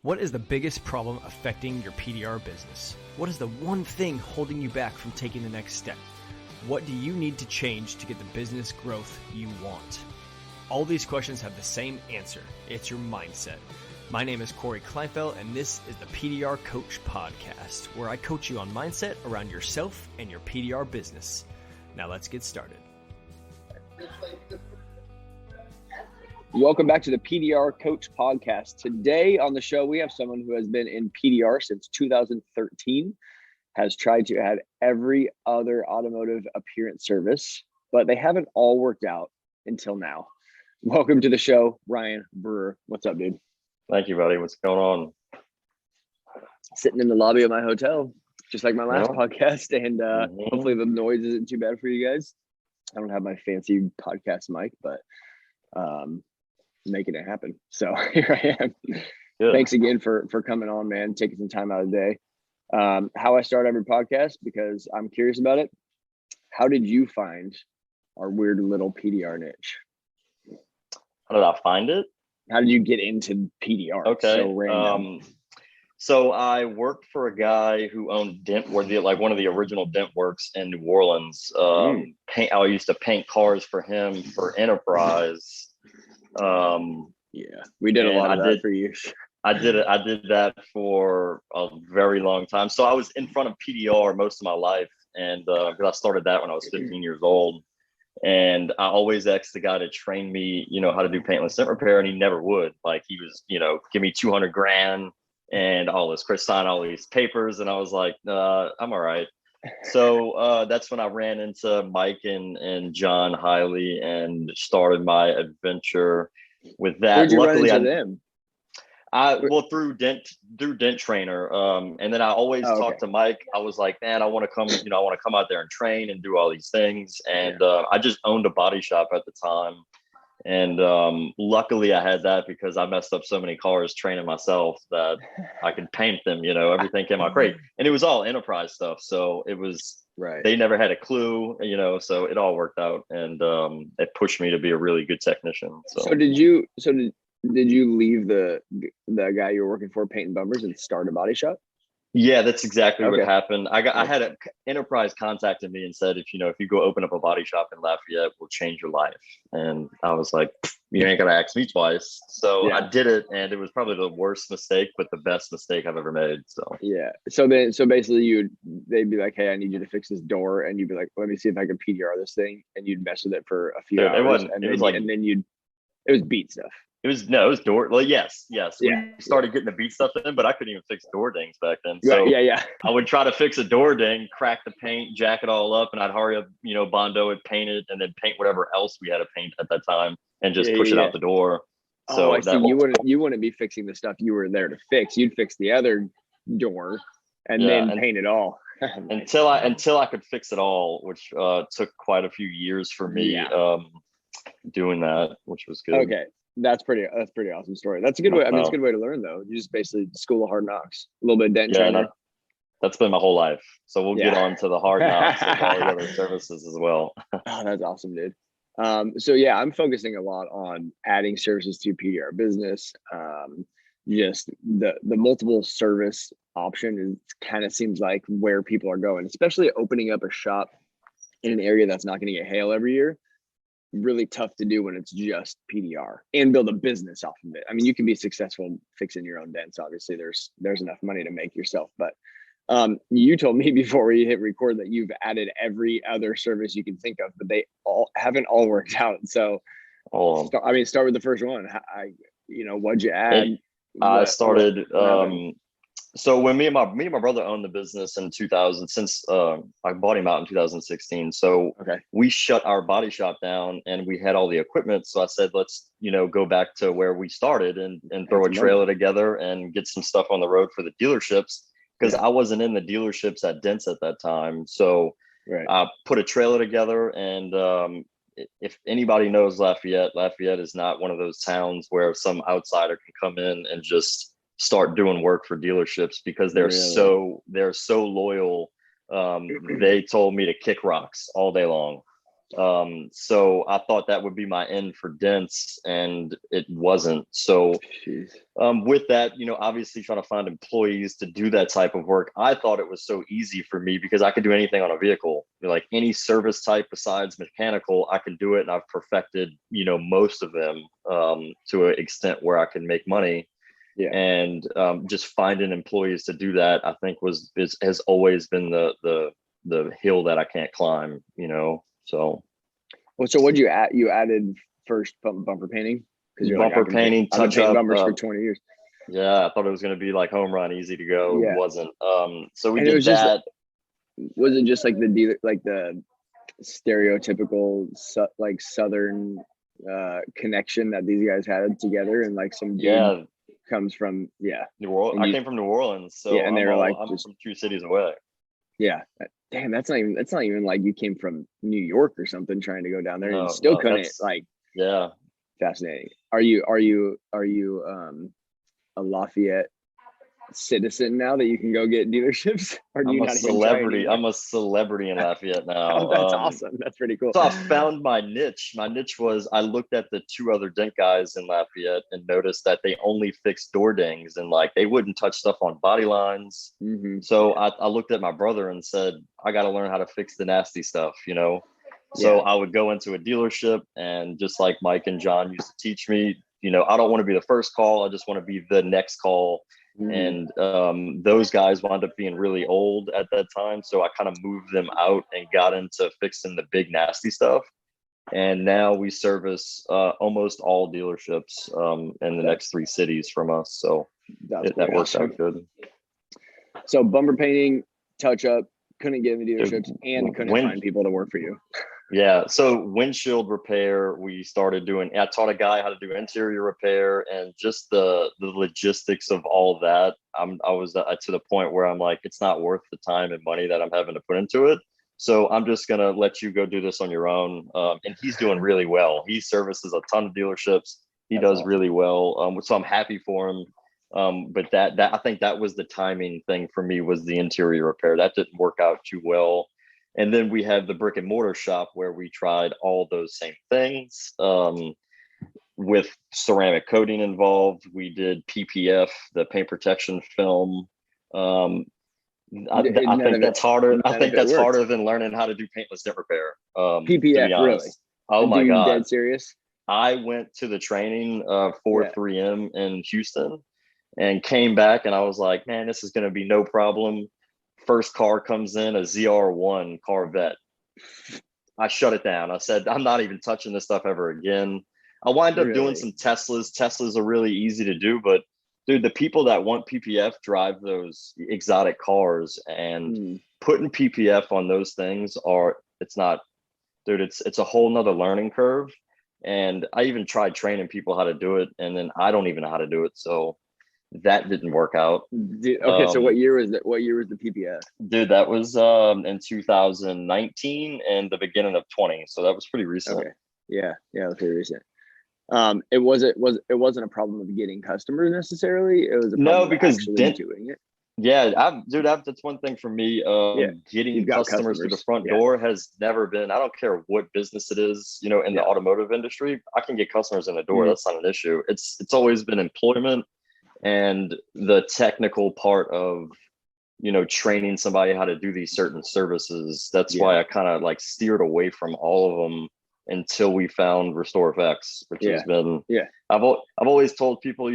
What is the biggest problem affecting your PDR business? What is the one thing holding you back from taking the next step? What do you need to change to get the business growth you want? All these questions have the same answer. It's your mindset. My name is Corey Kleinfeld, and this is the PDR Coach Podcast, where I coach you on mindset around yourself and your PDR business. Now let's get started. Welcome back to the PDR Coach Podcast. Today on the show, we have someone who has been in PDR since 2013, has tried to add every other automotive appearance service, but they haven't all worked out until now. Welcome to the show, Ryan Brewer. What's up, dude? Thank you, buddy. What's going on? Sitting in the lobby of my hotel, just like my last podcast, and hopefully the noise isn't too bad for you guys. I don't have my fancy podcast mic, but making it happen. So here I am. Good. Thanks again for coming on, man, taking some time out of the day. How I start every podcast, because I'm curious about it. How did you find our weird little PDR niche? How did I find it? How did you get into PDR? Okay. So random. So I worked for a guy who owned one of the original Dent Works in New Orleans. I used to paint cars for him for Enterprise. Yeah, we did a lot of that for years. I did that for a very long time. So I was in front of PDR most of my life, and because I started that when I was 15 years old. And I always asked the guy to train me, how to do paintless tint repair, and he never would. Like, he was, give me $200,000 and all this, Chris, sign all these papers, and I was like, I'm all right. So that's when I ran into Mike and John Hiley and started my adventure with that. Where'd you Luckily, run into them? Through Dent Trainer, and then I always talked to Mike. I was like, man, I want to come out there and train and do all these things. And I just owned a body shop at the time, and luckily I had that because I messed up so many cars training myself that I could paint them. Everything came out great, and it was all Enterprise stuff. So it was right. They never had a clue, so it all worked out, and it pushed me to be a really good technician. So did you leave the guy you were working for painting bumpers and start a body shop? Yeah, that's exactly what happened. I had an Enterprise contacted me and said, if you go open up a body shop in Lafayette, we'll change your life. And I was like, you ain't gonna ask me twice. So I did it, and it was probably the worst mistake, but the best mistake I've ever made. So so basically they'd be like, hey, I need you to fix this door, and you'd be like, let me see if I can PDR this thing, and you'd mess with it for a few hours. It was beat stuff. It was door. Well, yes. We started getting the beat stuff in, but I couldn't even fix door dings back then. So I would try to fix a door ding, crack the paint, jack it all up, and I'd hurry up, Bondo it, paint it, and then paint whatever else we had to paint at that time, and just push it out the door. So I see. You wouldn't be fixing the stuff you were there to fix. You'd fix the other door and then paint it all. until I could fix it all, which took quite a few years for me doing that, which was good. Okay. That's pretty awesome story. That's a good way. I mean, it's a good way to learn, though. You just basically school of hard knocks, a little bit of dent trainer. That's been my whole life. So we'll get on to the hard knocks and all the other services as well. Oh, that's awesome, dude. I'm focusing a lot on adding services to PDR business. Just the multiple service option kind of seems like where people are going, especially opening up a shop in an area that's not going to get hail every year. Really tough to do when it's just PDR and build a business off of it. I mean, you can be successful fixing your own dents. Obviously, there's enough money to make yourself. But you told me before we hit record that you've added every other service you can think of, but they haven't all worked out. So, start with the first one. What'd you add? I started. So when me and my brother owned the business in 2000, since I bought him out in 2016. So we shut our body shop down, and we had all the equipment. So I said, let's, go back to where we started and throw a trailer together and get some stuff on the road for the dealerships, because I wasn't in the dealerships at Dents at that time. So I put a trailer together, and if anybody knows Lafayette is not one of those towns where some outsider can come in and just start doing work for dealerships, because they're so loyal. They told me to kick rocks all day long. So I thought that would be my end for dents, and it wasn't. So with that, obviously trying to find employees to do that type of work, I thought it was so easy for me because I could do anything on a vehicle. Like any service type besides mechanical, I can do it, and I've perfected, most of them to an extent where I can make money. Yeah. And just finding employees to do that, I think has always been the hill that I can't climb, So, so what'd you add? You added first bumper painting because you're bumper painting, I've been touch painting up bumpers for 20 years. Yeah, I thought it was going to be like home run, easy to go. Yeah. It wasn't. So we And did that. Was it just like the dealer, like the stereotypical like Southern connection that these guys had together, and like some dude comes from New Orleans. I came from New Orleans, so and they were like, I'm from 2 cities away. Yeah, damn, that's not even like you came from New York or something trying to go down there, and you still couldn't. Like, yeah, fascinating. Are you a Lafayette citizen now that you can go get dealerships? Or do I'm you a celebrity. I'm a celebrity in Lafayette now. Oh, that's awesome. That's pretty cool. So I found my niche. My niche was I looked at the 2 other dent guys in Lafayette and noticed that they only fixed door dings, and like they wouldn't touch stuff on body lines. Mm-hmm. So I looked at my brother and said, I got to learn how to fix the nasty stuff, So I would go into a dealership, and just like Mike and John used to teach me, I don't want to be the first call. I just want to be the next call. Mm-hmm. And those guys wound up being really old at that time. So I kind of moved them out and got into fixing the big nasty stuff. And now we service almost all dealerships in the next 3 cities from us. So that works out good. So bumper painting, touch up, couldn't get in the dealerships, and couldn't find people to work for you. Yeah. So windshield repair, we started doing. I taught a guy how to do interior repair, and just the logistics of all of that. I was to the point where I'm like, it's not worth the time and money that I'm having to put into it. So I'm just gonna let you go do this on your own. And he's doing really well. He services a ton of dealerships. He does awesome. Really well. So I'm happy for him. But that I think that was the timing thing for me, was the interior repair. That didn't work out too well. And then we had the brick and mortar shop where we tried all those same things with ceramic coating involved. We did PPF, the paint protection film. I think that's harder. I think that's harder than learning how to do paintless dent repair. PPF, really? Oh my God. Dead serious? I went to the training for 3M in Houston and came back, and I was like, man, this is going to be no problem. First car comes in, a ZR1 Corvette. I shut it down. I said, I'm not even touching this stuff ever again. I wind up doing some Teslas. Teslas are really easy to do, but dude, the people that want PPF drive those exotic cars, and putting PPF on those things it's a whole nother learning curve. And I even tried training people how to do it, and then I don't even know how to do it. So that didn't work out. Okay, so what year was that? What year was the PPF? Dude, that was in 2019 and the beginning of 20. So that was pretty recent. Okay. Yeah, that was pretty recent. It wasn't a problem of getting customers necessarily. It was a problem because doing it. Yeah, that's one thing for me. Getting customers to the front door has never been. I don't care what business it is, in the automotive industry. I can get customers in the door. That's not an issue. It's always been employment and the technical part of, training somebody how to do these certain services. That's why I kind of like steered away from all of them until we found RestorFX, which has been, I've always told people,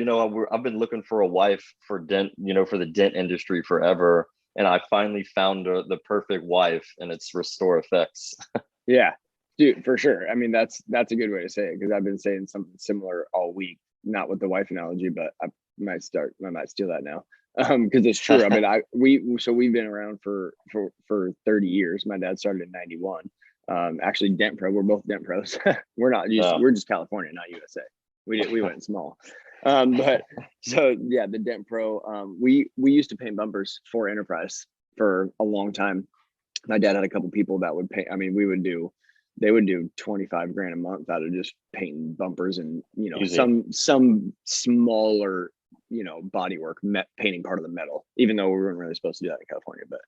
I've been looking for a wife for dent, for the dent industry forever. And I finally found the perfect wife, and it's RestorFX. Yeah, dude, for sure. I mean, that's a good way to say it, because I've been saying something similar all week, not with the wife analogy, but I might steal that now. Because it's true. I mean, we've been around for 30 years. My dad started in 91. Actually Dent Pro, we're both Dent Pros. We're just California, not USA. We went small. But so yeah, the Dent Pro, we used to paint bumpers for Enterprise for a long time. My dad had a couple people that would paint. I mean, they would do 25 grand a month out of just painting bumpers and, some smaller, bodywork, painting part of the metal, even though we weren't really supposed to do that in California. But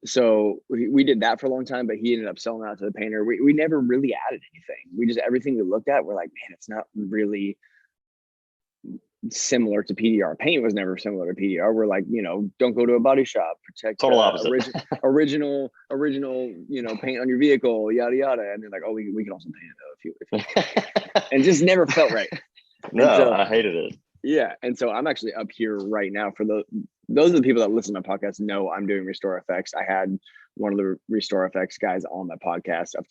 so we did that for a long time, but he ended up selling out to the painter. We never really added anything. We just, everything we looked at, we're like, man, it's not really similar to PDR. Paint was never similar to PDR. We're like, don't go to a body shop, protect Total opposite. original, paint on your vehicle, yada yada. And they're like, oh, we can also paint it though if you and just never felt right. No, I hated it. Yeah. And so I'm actually up here right now for those are the people that listen to my podcast know I'm doing RestorFX. I had one of the RestorFX guys on my podcast. I've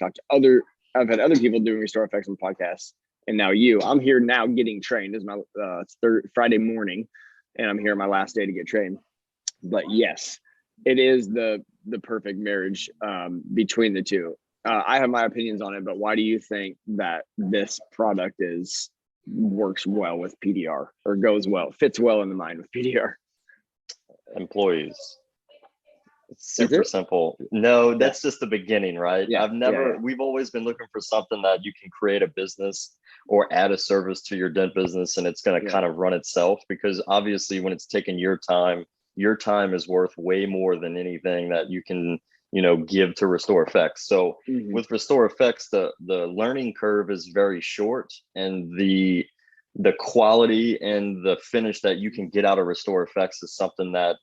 had other people doing RestorFX on podcasts, and now I'm here now getting trained. This is my Friday morning, and I'm here on my last day to get trained. But yes, it is the perfect marriage between the two. I have my opinions on it, but why do you think that this product works well with PDR, or fits well in the mind with PDR? Employees. It's super simple. No, that's just the beginning, right? Yeah. We've always been looking for something that you can create a business or add a service to your dent business, and it's going to kind of run itself, because obviously when it's taking your time is worth way more than anything that you can, give to RestorFX. So with RestorFX, the learning curve is very short, and the quality and the finish that you can get out of RestorFX is something that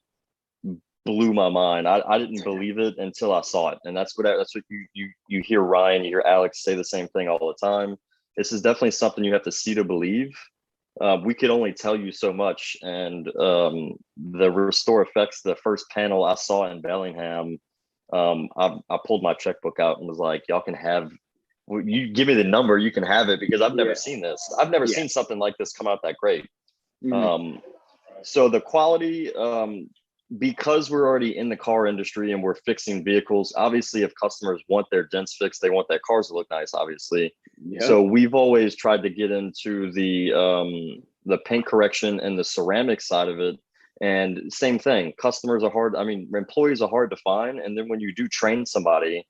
blew my mind. I didn't believe it until I saw it. And that's what you hear Ryan, you hear Alex say the same thing all the time. This is definitely something you have to see to believe. We could only tell you so much. And the RestorFX, the first panel I saw in Bellingham, I pulled my checkbook out and was like, y'all can have, you give me the number, you can have it, because I've never seen this. I've never seen something like this come out that great. So the quality, because we're already in the car industry and we're fixing vehicles, obviously if customers want their dents fixed, they want their cars to look nice, obviously. So we've always tried to get into the paint correction and the ceramic side of it. And same thing, employees are hard to find. And then when you do train somebody,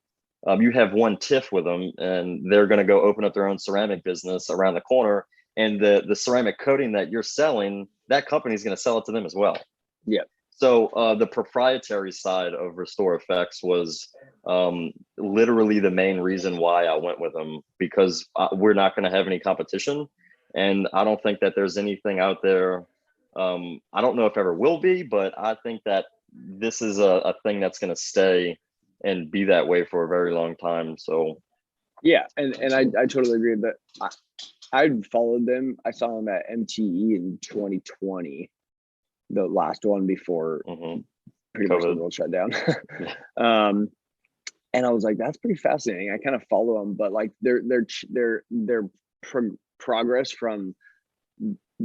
you have one tiff with them, and they're going to go open up their own ceramic business around the corner. And the ceramic coating that you're selling, that company is going to sell it to them as well. Yeah. So the proprietary side of RestorFX was literally the main reason why I went with them, because we're not going to have any competition. And I don't think that there's anything out there. I don't know if ever will be, but I think that this is a thing that's going to stay and be that way for a very long time. So yeah, and I totally agree that I followed them. I saw them at MTE in 2020, the last one before pretty much the world shut down. And I was like, that's pretty fascinating. I kind of follow them, but like their progress from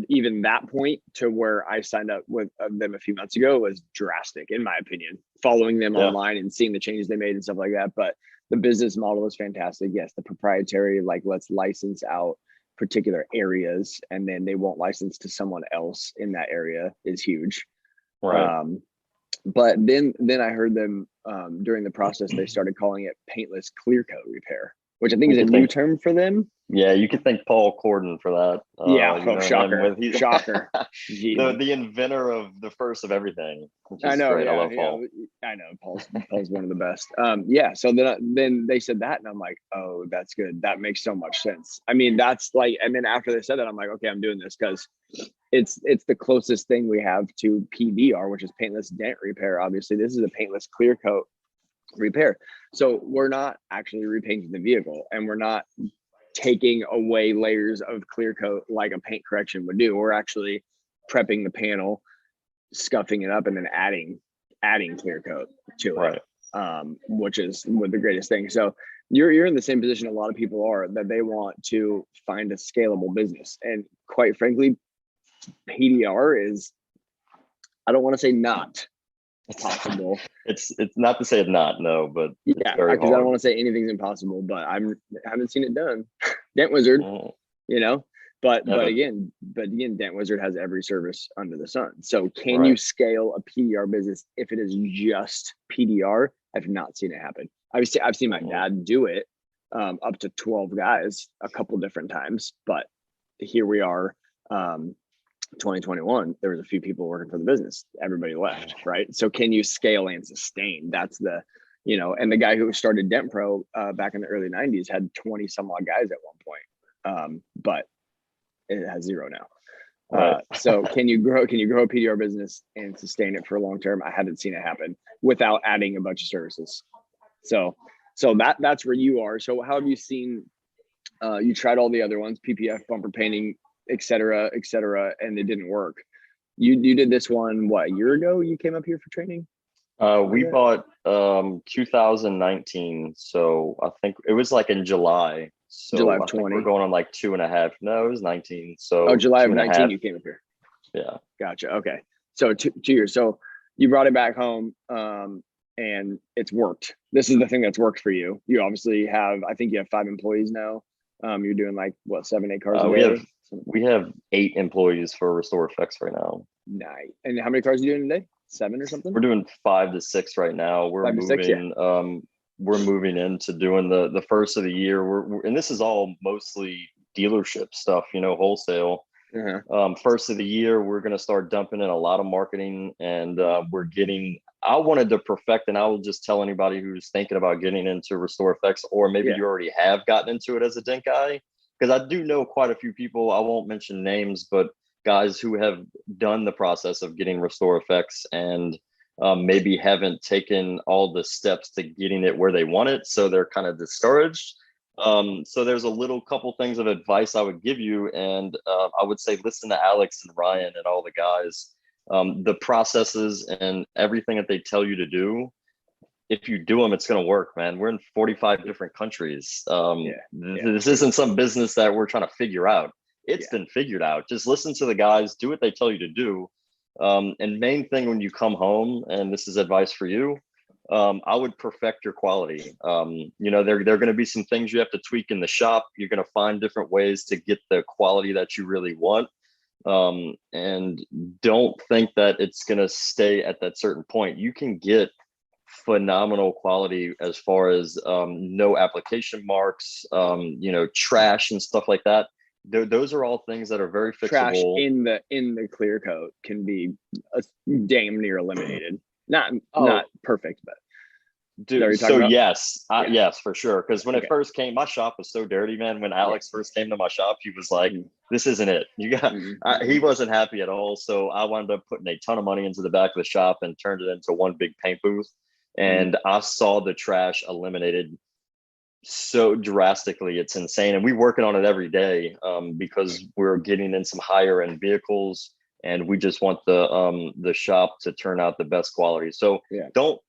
even that point to where I signed up with them a few months ago was drastic, in my opinion, following them online and seeing the changes they made and stuff like that. But the business model is fantastic. Yes, the proprietary, like, let's license out particular areas and then they won't license to someone else in that area is huge. Right. But then I heard them during the process, they started calling it paintless clear coat repair, which I think is a new term for them. Yeah, you could thank Paul Corden for that. Shocker. Shocker. the inventor of the first of everything. I know. Great. Yeah, I love Paul. I know. Paul's one of the best. So then they said that, and I'm like, oh, that's good. That makes so much sense. I mean, that's like, and then after they said that, I'm like, okay, I'm doing this because it's the closest thing we have to PDR, which is paintless dent repair. Obviously, this is a paintless clear coat repair. So we're not actually repainting the vehicle, and we're not taking away layers of clear coat like a paint correction would do. We're actually prepping the panel, scuffing it up, and then adding clear coat to it, which is the greatest thing. So you're in the same position a lot of people are, that they want to find a scalable business. And quite frankly, PDR is, I don't want to say not possible. It's not to say it's not, no, but yeah, because I don't want to say anything's impossible, but I haven't seen it done. Dent Wizard, but again, Dent Wizard has every service under the sun. So can you scale a PDR business if it is just PDR? I've not seen it happen. I've seen my dad do it up to 12 guys a couple different times, but here we are 2021, there was a few people working for the business. Everybody left, right? So can you scale and sustain? That's the, and the guy who started Dent Pro back in the early 90s had 20 some odd guys at one point, but it has 0 now. So can you grow a PDR business and sustain it for a long term? I haven't seen it happen without adding a bunch of services. So that's where you are. So how have you seen, you tried all the other ones, PPF, bumper painting, et cetera, and it didn't work. You did this one, what, a year ago you came up here for training? We bought 2019. So I think it was like in July. So July of 20. We're going on like 2.5. No, it was 19. So July of 19 you came up here. Yeah. Gotcha. Okay. So 2 years. So you brought it back home, and it's worked. This is the thing that's worked for you. You obviously have, I think you have 5 employees now. You're doing like what, 7, 8 cars a day? We have 8 employees for RestorFX right now. Nice. And how many cars are you doing today? 7 or something? We're doing 5 to 6 right now. We're moving into doing the first of the year. And this is all mostly dealership stuff, wholesale. First of the year, we're going to start dumping in a lot of marketing, and I wanted to perfect, and I will just tell anybody who's thinking about getting into RestorFX, or maybe you already have gotten into it as a dent guy, because I do know quite a few people, I won't mention names, but guys who have done the process of getting RestorFX and maybe haven't taken all the steps to getting it where they want it. So they're kind of discouraged. So there's a couple things of advice I would give you. And I would say, listen to Alex and Ryan and all the guys, the processes and everything that they tell you to do. If you do them, it's going to work, man. We're in 45 different countries. This isn't some business that we're trying to figure out. It's been figured out. Just listen to the guys, do what they tell you to do. And main thing when you come home, and this is advice for you, I would perfect your quality. There are going to be some things you have to tweak in the shop. You're going to find different ways to get the quality that you really want. And don't think that it's going to stay at that certain point. You can get phenomenal quality as far as no application marks, trash and stuff like that. Those are all things that are very fixable. Trash in the clear coat can be damn near eliminated. Not perfect, but dude. So yes, yes, for sure. Because when it first came, my shop was so dirty, man. When Alex first came to my shop, he was like, "This isn't it." He wasn't happy at all. So I wound up putting a ton of money into the back of the shop and turned it into one big paint booth. And I saw the trash eliminated so drastically. It's insane. And we're working on it every day because we're getting in some higher end vehicles, and we just want the shop to turn out the best quality. So don't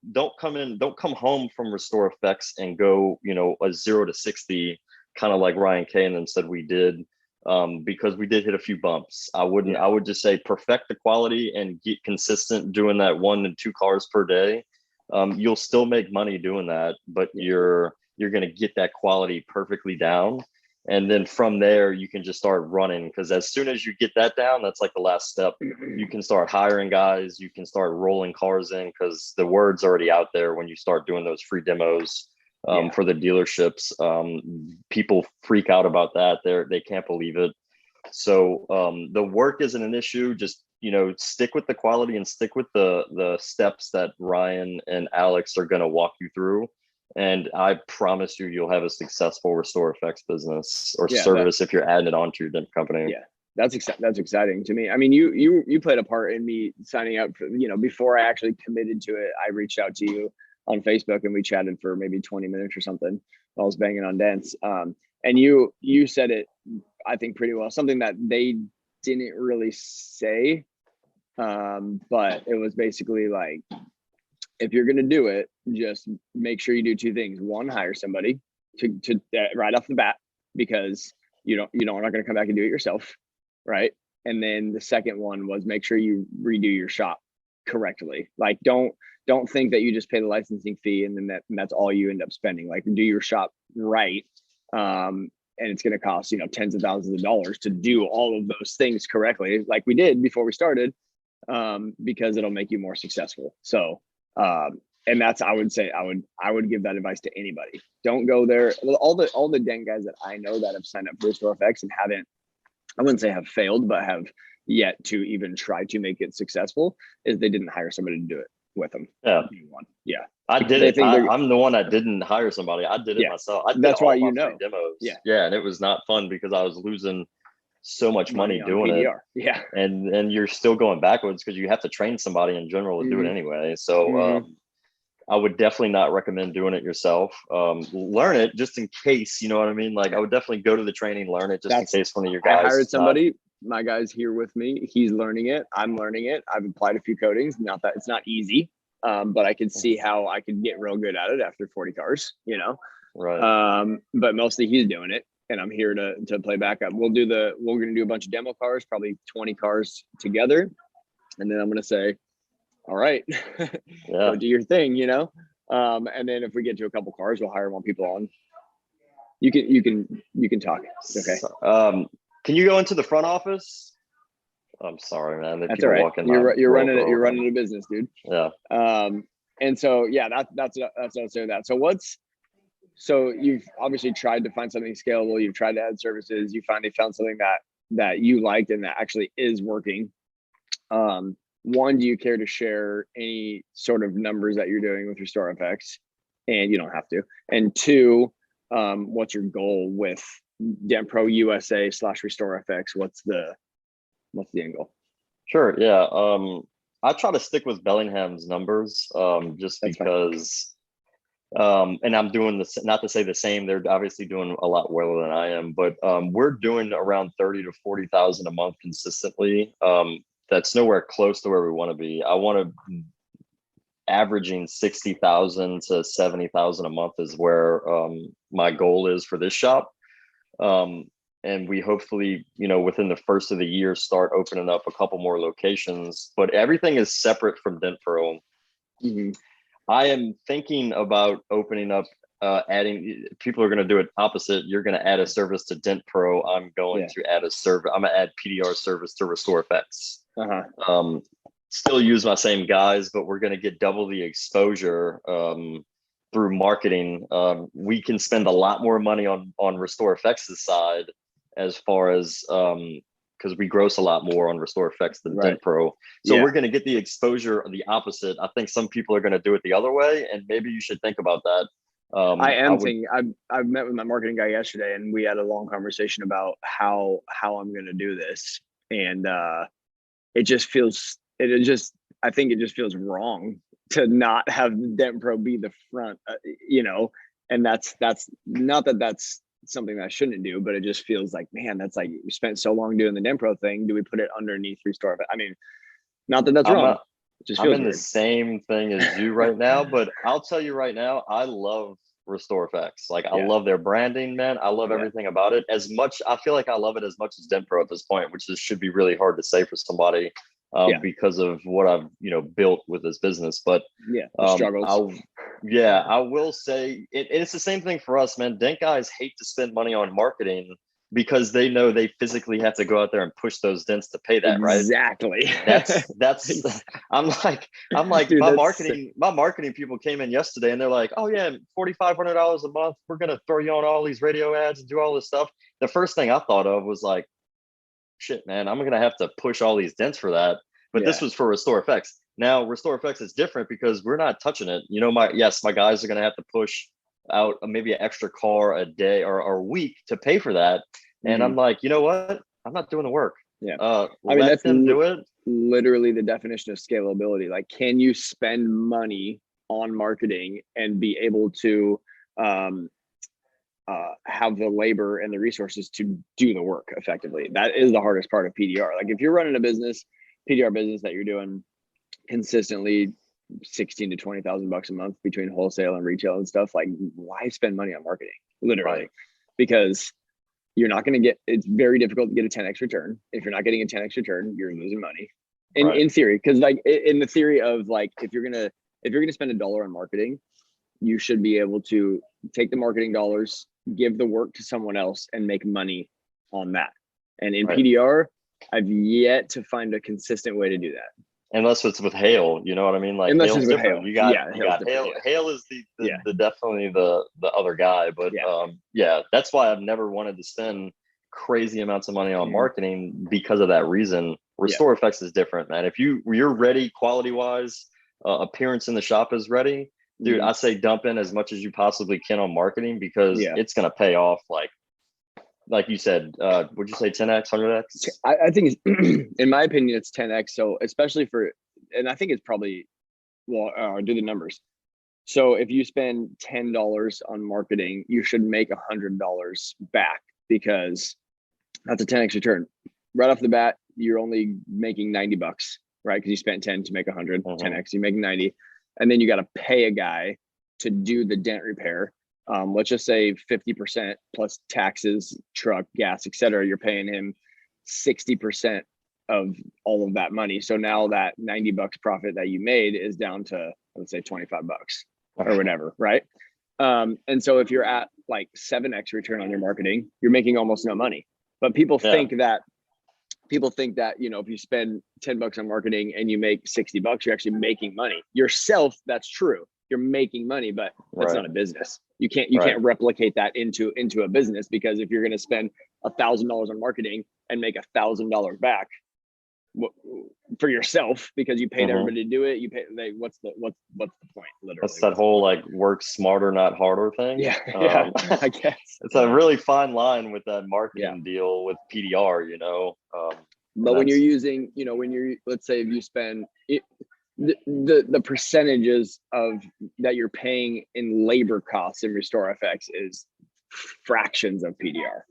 come home from RestorFX and go, a 0 to 60, kind of like Ryan K and them said we did, because we did hit a few bumps. I would just say perfect the quality and get consistent doing that 1 to 2 cars per day. You'll still make money doing that, but you're going to get that quality perfectly down. And then from there, you can just start running, because as soon as you get that down, that's like the last step. You can start hiring guys. You can start rolling cars in, because the word's already out there when you start doing those free demos for the dealerships. People freak out about that. They can't believe it. So the work isn't an issue. Just stick with the quality and stick with the steps that Ryan and Alex are going to walk you through. And I promise you'll have a successful RestorFX business or service if you're adding it onto your dent company. Yeah, that's exciting to me. I mean, you played a part in me signing up for, before I actually committed to it. I reached out to you on Facebook and we chatted for maybe 20 minutes or something while I was banging on dents. And you said it, I think, pretty well. Something that they didn't really say, but it was basically like, if you're going to do it, just make sure you do 2 things. 1, hire somebody to right off the bat, because you're not going to come back and do it yourself, right? And then the second one was make sure you redo your shop correctly. Like don't think that you just pay the licensing fee and then that's all you end up spending. Like, do your shop right, and it's going to cost tens of thousands of dollars to do all of those things correctly, like we did before we started, because it'll make you more successful. So. And that's, I would give that advice to anybody. Don't go there. All the dent guys that I know that have signed up for RestorFX and haven't, I wouldn't say have failed, but have yet to even try to make it successful is they didn't hire somebody to do it with them. Yeah. Yeah. I did it. I'm the one that didn't hire somebody. I did it myself. I did That's all why my you know. free demos. Yeah. Yeah. And it was not fun because I was losing so much money doing PDR. it. Yeah. And you're still going backwards because you have to train somebody in general to do it anyway. So I would definitely not recommend doing it yourself. Learn it just in case, you know what I mean? Like I would definitely go to the training, learn it just in case one of your guys. I hired somebody, my guy's here with me. He's learning it. I'm learning it. I've applied a few coatings. Not that it's not easy, but I can see how I could get real good at it after 40 cars, you know? Right. But mostly he's doing it and I'm here to play backup. We're going to do a bunch of demo cars, probably 20 cars together. And then I'm going to say, all right, go do your thing, you know? And then if we get to a couple cars, we'll hire more people on. You can talk. Okay. Can you go into the front office? I'm sorry, man. That's all right. You're running a business, dude. Yeah. And so that's what I'll say that. So you've obviously tried to find something scalable. You've tried to add services. You finally found something that you liked and that actually is working. One, do you care to share any sort of numbers that you're doing with RestorFX? And you don't have to. And two, what's your goal with DentPro USA /RestorFX? What's the end goal? Sure. Yeah. I try to stick with Bellingham's numbers, just That's because, and I'm doing this, not to say the same, they're obviously doing a lot well than I am, but we're doing around 30 to 40,000 a month consistently. That's nowhere close to where we want to be. I want to averaging 60,000 to 70,000 a month is where my goal is for this shop. And we hopefully, within the first of the year, start opening up a couple more locations, but everything is separate from DentPro. I am thinking about opening up, adding, people are going to do it opposite. You're going to add a service to DentPro. I'm going to add a service. I'm going to add PDR service to RestorFX. Still use my same guys, but we're going to get double the exposure through marketing. We can spend a lot more money on RestorFX's side as far as because we gross a lot more on RestorFX than DentPro. So we're going to get the exposure the opposite. I think some people are going to do it the other way, and maybe you should think about that. Thinking. I've met with my marketing guy yesterday, and we had a long conversation about how I'm going to do this, and I think it just feels wrong to not have DentPro be the front, and that's not that's something that I shouldn't do, but it just feels like, man, that's like, we spent so long doing the DentPro thing. Do we put it underneath RestorFX? I mean, not that that's wrong. I'm in the same thing as you right now, but I'll tell you right now, I love RestorFX. Like, I love their branding, man. I love everything about it. I feel like I love it as much as DentPro at this point, which should be really hard to say for somebody because of what I've built with this business. But struggles. I will say it's the same thing for us, man. Dent guys hate to spend money on marketing because they know they physically have to go out there and push those dents to pay that, right? Exactly. That's I'm like, dude, my marketing people came in yesterday and they're like, oh yeah, $4,500 a month. We're going to throw you on all these radio ads and do all this stuff. The first thing I thought of was like, shit, man, I'm going to have to push all these dents for that. But this was for RestorFX. Now RestorFX is different because we're not touching it. My guys are going to have to push out maybe an extra car a day or a week to pay for that. And I'm like, you know what? I'm not doing the work. Let them do it. Literally the definition of scalability. Like, can you spend money on marketing and be able to have the labor and the resources to do the work effectively? That is the hardest part of PDR. Like, if you're running a PDR business that you're doing consistently 16 to 20,000 bucks a month between wholesale and retail and stuff, like, why spend money on marketing? Literally, because you're not going to it's very difficult to get a 10x return. If you're not getting a 10x return, you're losing money in theory. Cause like in the theory of like, if you're going to spend $1 on marketing, you should be able to take the marketing dollars, give the work to someone else and make money on that. And in PDR, I've yet to find a consistent way to do that. Unless it's with hail, you know what I mean? Like, unless it's with hail. You got hail. Hail is the definitely the other guy. But that's why I've never wanted to spend crazy amounts of money on marketing because of that reason. RestorFX is different, man. If you're ready quality wise, appearance in the shop is ready, dude. I say dump in as much as you possibly can on marketing, because it's gonna pay off. Like you said, would you say 10x, 100x? I think it's, in my opinion, it's 10x. So especially and I think it's probably, do the numbers. So if you spend $10 on marketing, you should make $100 back, because that's a 10x return. Right off the bat, you're only making $90, right? Because you spent 10 to make 100, 10x, you make 90. And then you got to pay a guy to do the dent repair. Let's just say 50% plus taxes, truck, gas, etc. You're paying him 60% of all of that money. So now that $90 profit that you made is down to, let's say, $25 or whatever, right? And so if you're at like 7x return on your marketing, you're making almost no money. But people think that, you know, if you spend $10 on marketing and you make $60, you're actually making money. Yourself, that's true. You're making money, but that's not a business. You can't replicate that into a business, because if you're going to spend $1,000 on marketing and make $1,000 back for yourself because you paid everybody to do it, you pay, what's the point? Literally, that's that whole like work smarter, not harder thing. I guess it's a really fine line with that marketing deal with PDR, you know. But when you're using, you know, let's say if you spend the percentages of that you're paying in labor costs in RestorFX is fractions of PDR.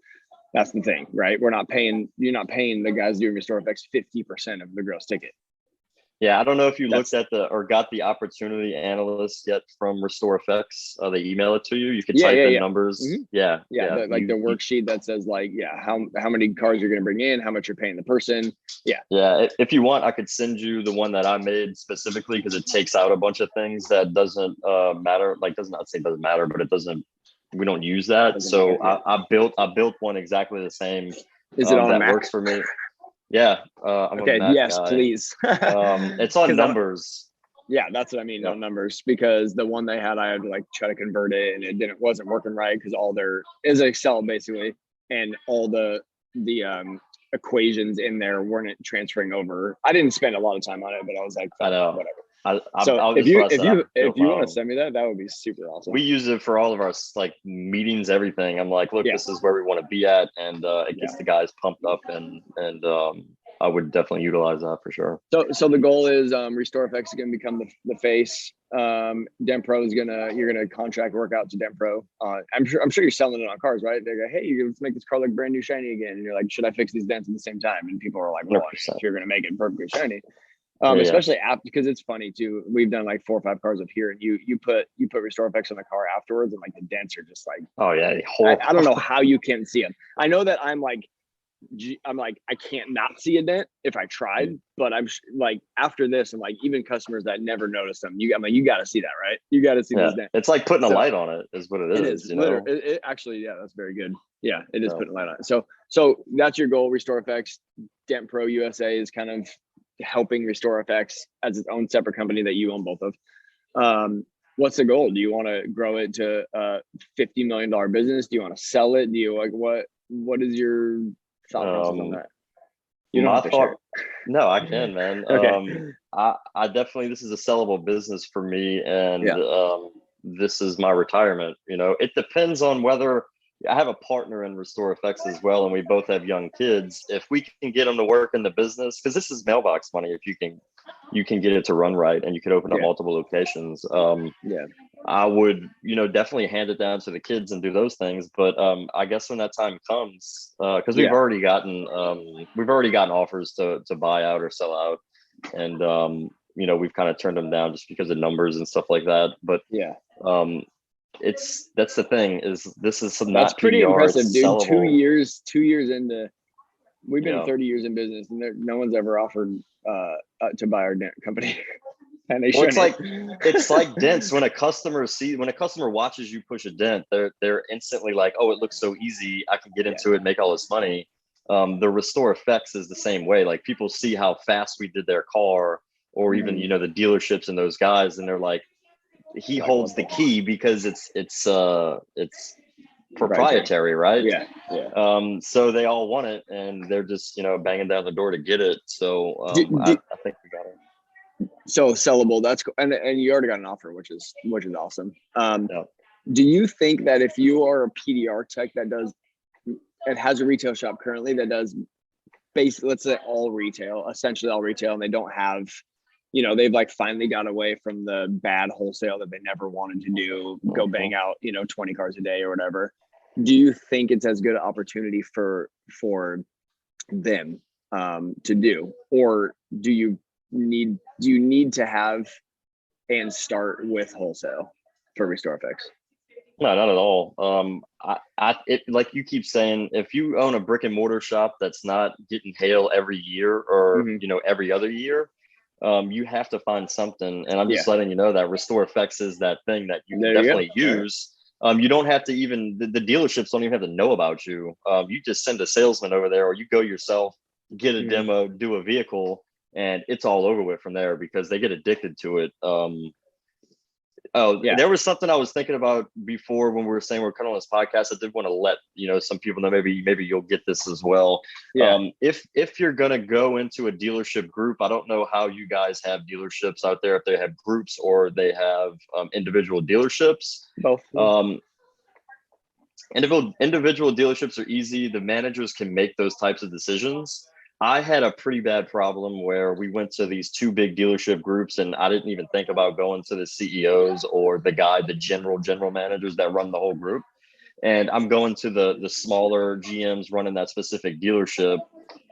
That's the thing, right? You're not paying the guys doing RestorFX 50% of the gross ticket. Yeah, I don't know if you looked at or got the opportunity analyst yet from RestorFX. They email it to you. You could type in numbers. The worksheet that says like, how many cars you're going to bring in, how much you're paying the person. Yeah. If you want, I could send you the one that I made specifically, because it takes out a bunch of things that doesn't matter. Like, doesn't matter, but it doesn't. We don't use that. So I built one exactly the same. Is it on that Mac? Works for me? Yeah. I'm okay. a Mac yes, guy. Please. It's on numbers. Yeah, that's what I mean on numbers, because the one they had, I had to like try to convert it, and it wasn't working right, because all there is Excel basically, and all the equations in there weren't transferring over. I didn't spend a lot of time on it, but I was like, I know, whatever. If you want to send me that would be super awesome. We use it for all of our like meetings, everything. I'm like, look, this is where we want to be at, and it gets the guys pumped up, and I would definitely utilize that for sure. So the goal is RestorFX is going to become the face. DentPro is you're gonna contract work out to DentPro. I'm sure you're selling it on cars, right? They go, hey, let's make this car look brand new shiny again, and you're like, should I fix these dents at the same time? And people are like, well, if you're gonna make it perfectly shiny. Especially because it's funny too. We've done like 4 or 5 cars up here, and you put RestorFX on the car afterwards, and like the dents are just like, I don't know how you can't see them. I know that I'm like I can't not see a dent if I tried, but I'm like, after this, I'm like, even customers that never noticed them, you got to see that, right? You got to see these dents. It's like putting a light on it, is what it is. You know, it actually, that's very good. Yeah, it is putting a light on it. So that's your goal. RestorFX, DentPro USA is kind of helping RestorFX as its own separate company that you own both of. What's the goal? Do you want to grow it to a $50 million business? Do you want to sell it? Do you like what is your thought process on that? You don't have to share. No, I can, man. Okay. I definitely, this is a sellable business for me, and this is my retirement. You know, it depends on whether I have a partner in RestorFX as well, and we both have young kids. If we can get them to work in the business, because this is mailbox money, if you can get it to run right, and you could open up multiple locations. I would, definitely hand it down to the kids and do those things. But I guess when that time comes, because we've already gotten offers to buy out or sell out, and we've kind of turned them down just because of numbers and stuff like that. But that's the thing, is this is that's pretty PDR, impressive, dude. Sellable. 2 years into, we've been 30 years in business, and no one's ever offered to buy our dent company. And it's like dents. When a customer watches you push a dent, they're instantly like, oh, it looks so easy, I can get into it, make all this money. The RestorFX is the same way. Like, people see how fast we did their car, or even the dealerships and those guys, and they're like, he holds the key, because it's proprietary, right? Yeah. So they all want it, and they're just banging down the door to get it. So I think we got it. So sellable. That's cool. And you already got an offer, which is awesome. Yeah. Do you think that if you are a PDR tech that has a retail shop currently that does basically, let's say essentially all retail, and they don't have, they've like finally got away from the bad wholesale that they never wanted to do, go bang out, 20 cars a day or whatever. Do you think it's as good an opportunity for them to do, or do you need to have and start with wholesale for RestorFX? No, not at all. Like you keep saying, if you own a brick and mortar shop that's not getting hail every year or every other year, you have to find something. And I'm just letting you know that RestorFX is that thing that you can definitely use. You don't have to even the dealerships don't even have to know about you. You just send a salesman over there, or you go yourself, get a demo, do a vehicle, and it's all over with from there because they get addicted to it. There was something I was thinking about before when we were saying we're kind of on this podcast. I did want to let some people know, maybe you'll get this as well. If you're gonna go into a dealership group, I don't know how you guys have dealerships out there, if they have groups or they have individual dealerships. Both. Individual dealerships are easy. The managers can make those types of decisions. I had a pretty bad problem where we went to these two big dealership groups, and I didn't even think about going to the CEOs or the general managers that run the whole group. And I'm going to the smaller GMs running that specific dealership.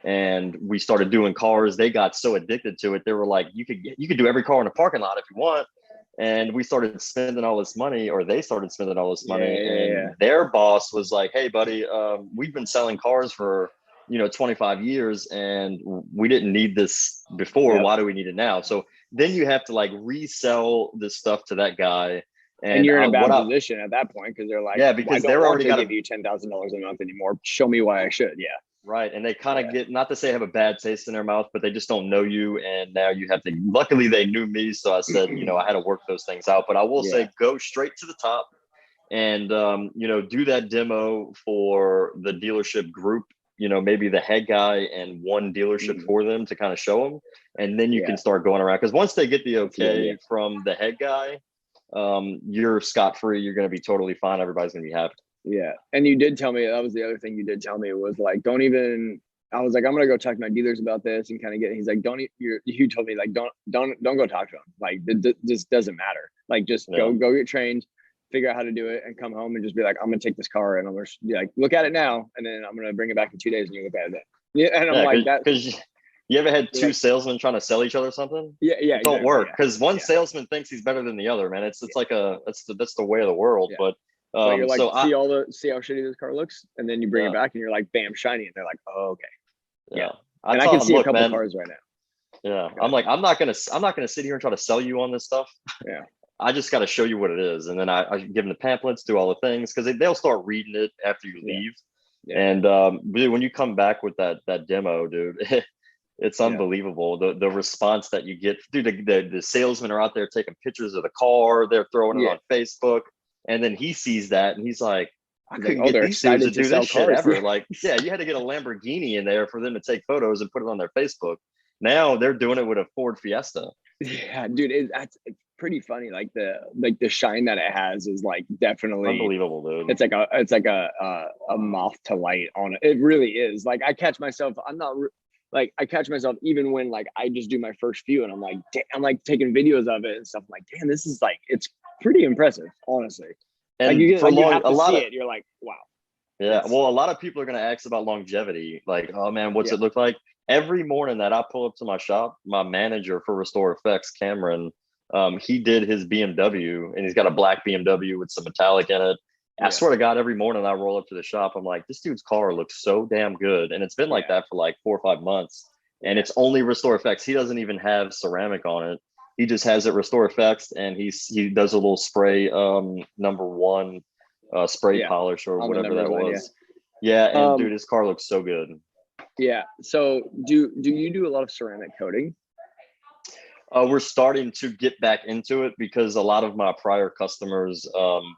And we started doing cars. They got so addicted to it. They were like, you could do every car in the parking lot if you want. And we started spending all this money, or they started spending all this money. And their boss was like, hey, buddy, we've been selling cars for 25 years, and we didn't need this before. Why do we need it now? So then you have to like resell this stuff to that guy. And you're in a bad position at that point, because they're like, because they're already going to give you $10,000 a month anymore. Show me why I should. Yeah. Right. And they kind of get, not to say have a bad taste in their mouth, but they just don't know you. And now you have to, luckily they knew me. So I said, I had to work those things out, but I will say, go straight to the top and, do that demo for the dealership group, maybe the head guy and one dealership for them to kind of show them. And then you can start going around. Because once they get the okay from the head guy, you're scot-free. You're going to be totally fine. Everybody's going to be happy. Yeah. And you did tell me, that was the other thing you did tell me, was like, I was like, I'm going to go talk to my dealers about this and kind of he's like, you told me like, don't go talk to them. Like, it just doesn't matter. Like, just go get trained, figure out how to do it, and come home and just be like, I'm going to take this car and I'm going to be like, look at it now. And then I'm going to bring it back in 2 days and you look at it then. Yeah. And I'm like that. Because you ever had two salesmen trying to sell each other something? Yeah. It don't work. Because one salesman thinks he's better than the other, man. It's like that's the way of the world. But so you're like, see how shitty this car looks, and then you bring it back and you're like, bam, shiny, and they're like, oh, okay. Yeah. I can see a couple cars right now. Yeah. I'm like, I'm not gonna sit here and try to sell you on this stuff. Yeah. I just got to show you what it is. And then I give them the pamphlets, do all the things, because they'll start reading it after you leave. Yeah. And dude, when you come back with that demo, dude, it's unbelievable. The response that you get. Dude, the salesmen are out there taking pictures of the car. They're throwing it on Facebook. And then he sees that and he's like, I couldn't get these dudes to do this shit ever. Like, you had to get a Lamborghini in there for them to take photos and put it on their Facebook. Now they're doing it with a Ford Fiesta. Yeah, dude, it's pretty funny. Like the shine that it has is like definitely unbelievable, dude. It's like a moth to light on it. It really is. Like I catch myself even when like I just do my first few and I'm like taking videos of it and stuff. I'm like, damn, this is like, it's pretty impressive, honestly. And like you have to see it. You're like, wow. Yeah. Well, a lot of people are going to ask about longevity. Like, oh man, what's it look like? Every morning that I pull up to my shop, my manager for RestorFX, Cameron, he did his BMW, and he's got a black BMW with some metallic in it. I swear to God, every morning I roll up to the shop, I'm like, this dude's car looks so damn good. And it's been like that for like 4 or 5 months. And it's only RestorFX. He doesn't even have ceramic on it. He just has it RestorFX, and he does a little spray, number one spray polish or whatever that was. Yeah, and dude, his car looks so good. Yeah. So do you do a lot of ceramic coating? We're starting to get back into it because a lot of my prior customers,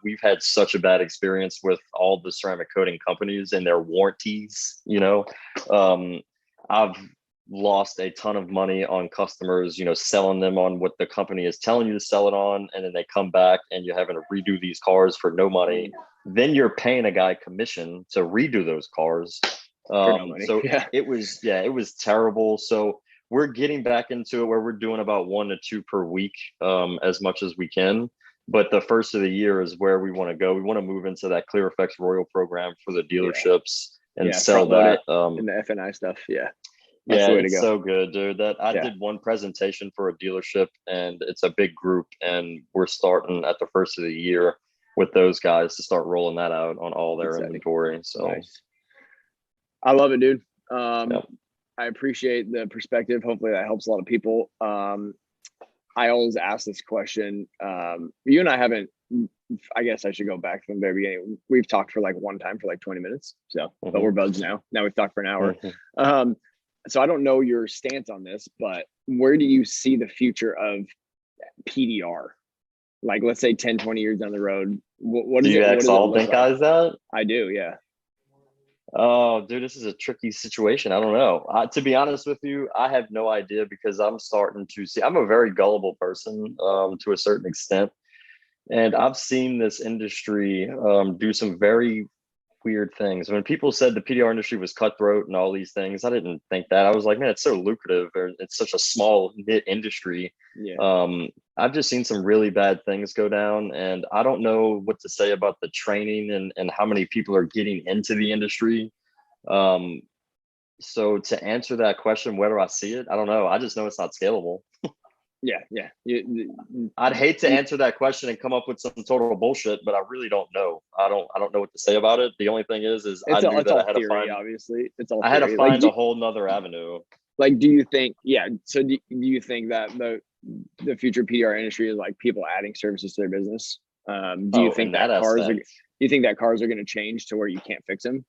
we've had such a bad experience with all the ceramic coating companies and their warranties. I've lost a ton of money on customers, selling them on what the company is telling you to sell it on, and then they come back and you're having to redo these cars for no money. Then you're paying a guy commission to redo those cars. So yeah. It was terrible. So we're getting back into it where we're doing about 1 to 2 per week, as much as we can. But the first of the year is where we want to go. We want to move into that ClearFX Royal program for the dealerships and sell that in the F&I stuff. Yeah. That's it's so good, dude. I did one presentation for a dealership, and it's a big group, and we're starting at the first of the year with those guys to start rolling that out on all their inventory. So nice. I love it, dude. I appreciate the perspective. Hopefully that helps a lot of people. I always ask this question. You and I haven't, I guess I should go back from the very beginning. We've talked for like one time for like 20 minutes. So, but we're buds now. Now we've talked for an hour. So I don't know your stance on this, but where do you see the future of PDR? Like, let's say 10, 20 years down the road, what do you all think guys that? I do. Yeah. Oh, dude, this is a tricky situation. I don't know. To be honest with you, I have no idea because I'm starting to see, I'm a very gullible person to a certain extent. And I've seen this industry do some very weird things. When people said the PDR industry was cutthroat and all these things, I didn't think that. I was like, man, it's so lucrative, or it's such a small knit industry. I've just seen some really bad things go down, and I don't know what to say about the training and how many people are getting into the industry. So to answer that question, where do I see it? I don't know. I just know it's not scalable. I'd hate to answer that question and come up with some total bullshit, but I really don't know. I don't know what to say about it. The only thing is I knew that I had to find, obviously it's all I had to find a whole nother avenue. Like, do you think, so do you think that the future PDR industry is like people adding services to their business? Do you think that cars are going to change to where you can't fix them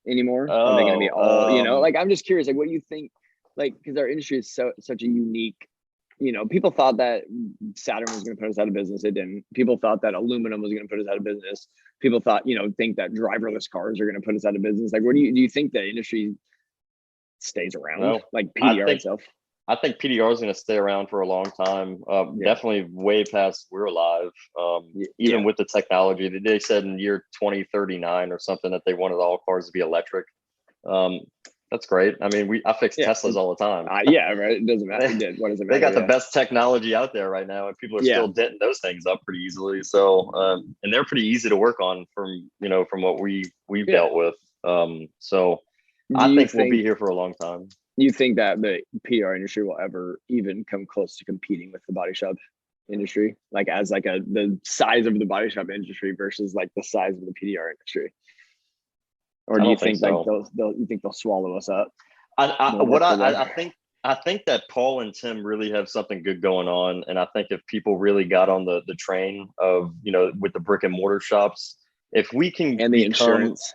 anymore? Are they going to be all, like, I'm just curious, like, what do you think, like, because our industry is such a unique, people thought that Saturn was going to put us out of business. It didn't. People thought that aluminum was going to put us out of business. People thought, think that driverless cars are going to put us out of business. Like, do you think the industry stays around? No, like PDR itself? I think PDR is going to stay around for a long time. Definitely way past we're alive. Even with the technology, they said in year 2039 or something that they wanted all cars to be electric. That's great. I mean, I fix Teslas all the time. Right. It doesn't matter. What does it matter? They got the best technology out there right now, and people are still denting those things up pretty easily. So, and they're pretty easy to work on from what we've dealt with. So I think we'll be here for a long time. You think that the PR industry will ever even come close to competing with the body shop industry? Like, as like the size of the body shop industry versus like the size of the PDR industry? Or do you think like they'll swallow us up? I think that Paul and Tim really have something good going on, and I think if people really got on the train of with the brick and mortar shops, if we can insurance,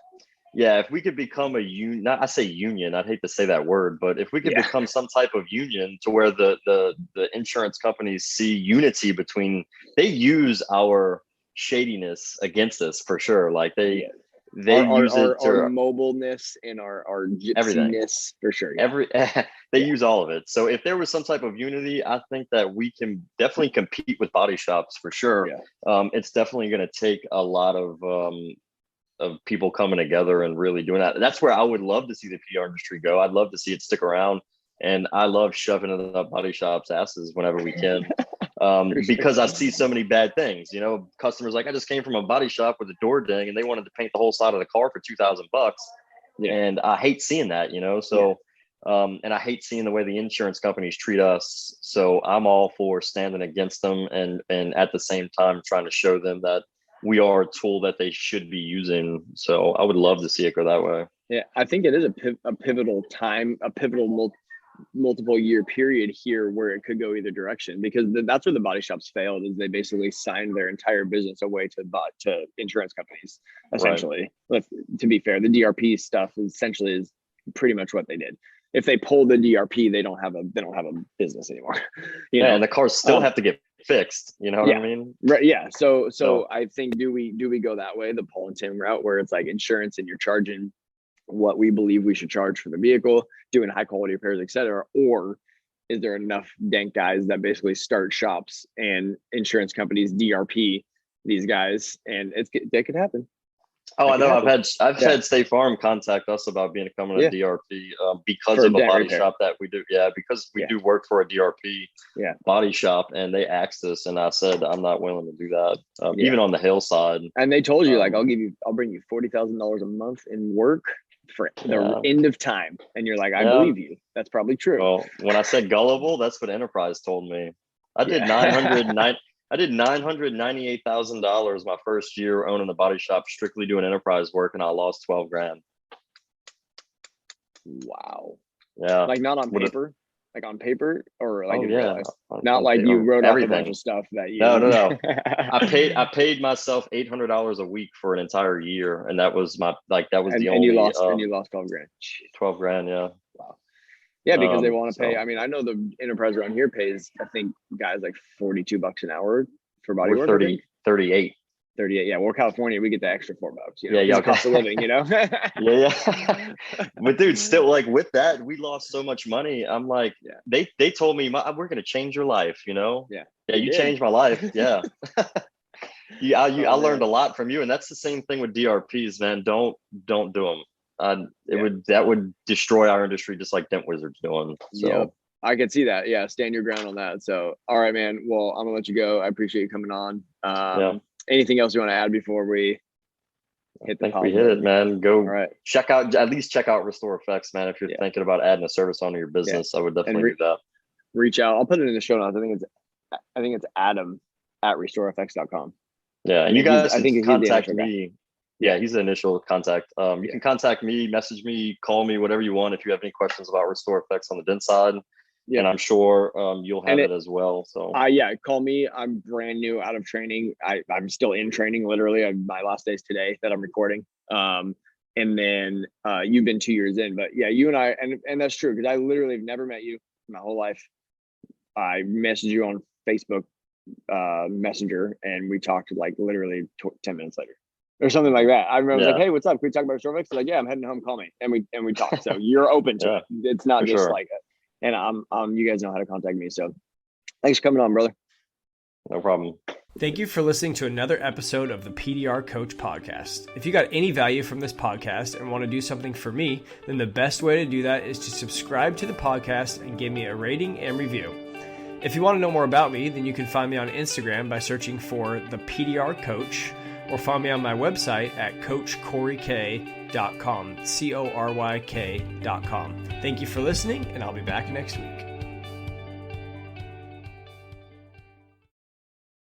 if we could become a union, I say union, I'd hate to say that word, but if we could become some type of union to where the insurance companies see unity between, they use our shadiness against us for sure, like they use our mobileness and our gypsiness for sure. They use all of it. So if there was some type of unity, I think that we can definitely compete with body shops for sure. It's definitely going to take a lot of people coming together and really doing that. That's where I would love to see the PR industry go. I'd love to see it stick around, and I love shoving it up body shops' asses whenever we can. Because I see so many bad things, customers like, I just came from a body shop with a door ding and they wanted to paint the whole side of the car for $2,000. And I hate seeing that, and I hate seeing the way the insurance companies treat us. So I'm all for standing against them and at the same time trying to show them that we are a tool that they should be using. So I would love to see it go that way. Yeah, I think it is a pivotal time, a pivotal multiple year period here where it could go either direction, because that's where the body shops failed, is they basically signed their entire business away to insurance companies, essentially. To be fair, the DRP stuff essentially is pretty much what they did. if they pull the DRP, they don't have a business anymore. You know? And the cars still have to get fixed. You know what I mean? Right. Yeah. So I think, do we go that way, the pull and tint route, where it's like insurance and you're charging what we believe we should charge for the vehicle, doing high quality repairs, et cetera, or is there enough dank guys that basically start shops and insurance companies DRP these guys, and that could happen. Oh, I know. I've had State Farm contact us about becoming a DRP because for of a body repair. shop that we do. Yeah, because we do work for a DRP body shop, and they asked us, and I said I'm not willing to do that, even on the hillside. And they told you like I'll bring you $40,000 a month in work for the end of time, and you're like, I believe you. That's probably true. Well, when I said gullible, that's what Enterprise told me. I did $998,000 my first year owning the body shop, strictly doing Enterprise work, and I lost $12,000. Wow. Yeah. Like not on paper, like on paper, or like in real life? Not on like you wrote everything. off a bunch of stuff that you. No. I paid myself $800 a week for an entire year, and that was the only. And you lost $12,000. $12,000. Yeah. Wow. Yeah, because they want to pay. I mean, I know the Enterprise around here pays, I think, guys like $42 an hour for body work. 38. 38. Yeah, well, California, we get the extra $4. You know, yeah, cost of living. You know. yeah. But dude, still, like with that, we lost so much money. I'm like, they told me we're gonna change your life. You know. Yeah. You changed my life. Yeah. I learned a lot from you, and that's the same thing with DRPs, man. Don't do them. That would destroy our industry, just like Dent Wizard's doing. So yeah, I could see that. Yeah, stand your ground on that. So, all right, man. Well, I'm gonna let you go. I appreciate you coming on. Anything else you want to add before we hit the? I think we hit it, man. Go check out RestorFX, man. If you're thinking about adding a service onto your business, I would definitely do that. Reach out. I'll put it in the show notes. I think it's Adam at RestorFX.com. Yeah, and you guys can contact me. Yeah, he's the initial contact. You can contact me, message me, call me, whatever you want if you have any questions about RestorFX on the dent side. Yeah. And I'm sure you'll have it as well. So call me. I'm brand new out of training. I'm still in training, literally. My last day is today that I'm recording. And then you've been 2 years in, but yeah, you and I, and that's true, because I literally have never met you my whole life. I messaged you on Facebook Messenger, and we talked like literally 10 minutes later or something like that. I remember I was like, hey, what's up? Can we talk about RestorFX? Like, yeah, I'm heading home, call me. And we talked. So you're open to it. It's not just like it. And you guys know how to contact me. So thanks for coming on, brother. No problem. Thank you for listening to another episode of the PDR Coach Podcast. If you got any value from this podcast and want to do something for me, then the best way to do that is to subscribe to the podcast and give me a rating and review. If you want to know more about me, then you can find me on Instagram by searching for the PDR Coach, or find me on my website at coachcoryk.com, CORYK.com. Thank you for listening, and I'll be back next week.